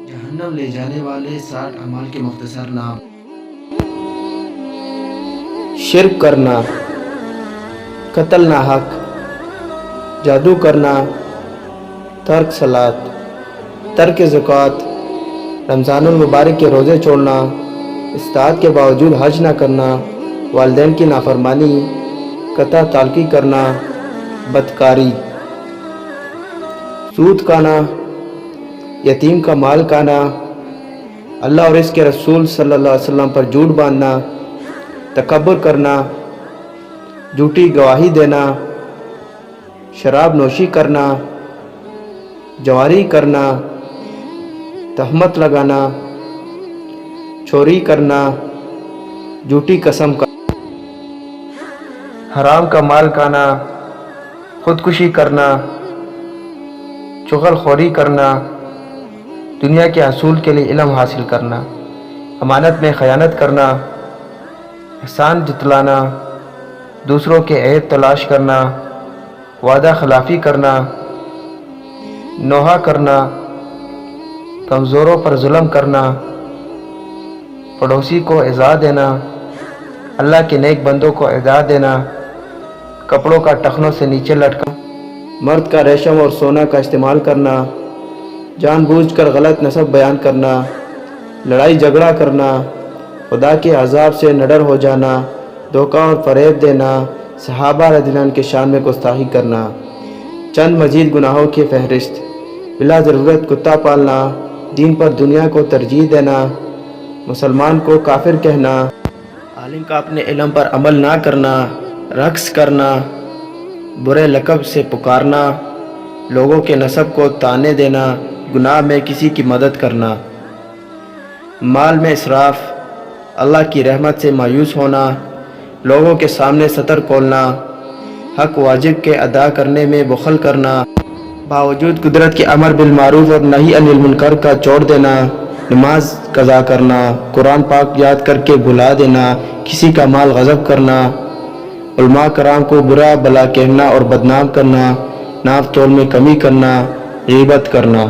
جہنم لے جانے والے 60 اعمال کے مختصر نام: شرک کرنا، قتل ناحق، جادو کرنا، ترک صلات، ترک زکوٰۃ، رمضان المبارک کے روزے چھوڑنا، استطاعت کے باوجود حج نہ کرنا، والدین کی نافرمانی، قطع تعلقی کرنا، بدکاری، سود کھانا، یتیم کا مال کھانا، اللہ اور اس کے رسول صلی اللہ علیہ وسلم پر جھوٹ باندھنا، تکبر کرنا، جھوٹی گواہی دینا، شراب نوشی کرنا، جواری کرنا، تہمت لگانا، چوری کرنا، جھوٹی قسم کا، حرام کا مال کھانا، خودکشی کرنا، چغل خوری کرنا، دنیا کے حصول کے لیے علم حاصل کرنا، امانت میں خیانت کرنا، احسان جتلانا، دوسروں کے عیب تلاش کرنا، وعدہ خلافی کرنا، نوحہ کرنا، کمزوروں پر ظلم کرنا، پڑوسی کو ایذا دینا، اللہ کے نیک بندوں کو ایذا دینا، کپڑوں کا ٹخنوں سے نیچے لٹکا، مرد کا ریشم اور سونا کا استعمال کرنا، جان بوجھ کر غلط نسب بیان کرنا، لڑائی جھگڑا کرنا، خدا کے عذاب سے نڈر ہو جانا، دھوکہ اور فریب دینا، صحابہ رضی اللہ عنہ کے شان میں گستاخی کرنا۔ چند مزید گناہوں کی فہرست: بلا ضرورت کتا پالنا، دین پر دنیا کو ترجیح دینا، مسلمان کو کافر کہنا، عالم کا اپنے علم پر عمل نہ کرنا، رقص کرنا، برے لقب سے پکارنا، لوگوں کے نسب کو طعنے دینا، گناہ میں کسی کی مدد کرنا، مال میں اسراف، اللہ کی رحمت سے مایوس ہونا، لوگوں کے سامنے ستر کھولنا، حق واجب کے ادا کرنے میں بخل کرنا، باوجود قدرت کے امر بالمعروف اور نہی عن المنکر کا چھوڑ دینا، نماز قضا کرنا، قرآن پاک یاد کر کے بھلا دینا، کسی کا مال غصب کرنا، علماء کرام کو برا بھلا کہنا اور بدنام کرنا، ناپ تول میں کمی کرنا، غیبت کرنا۔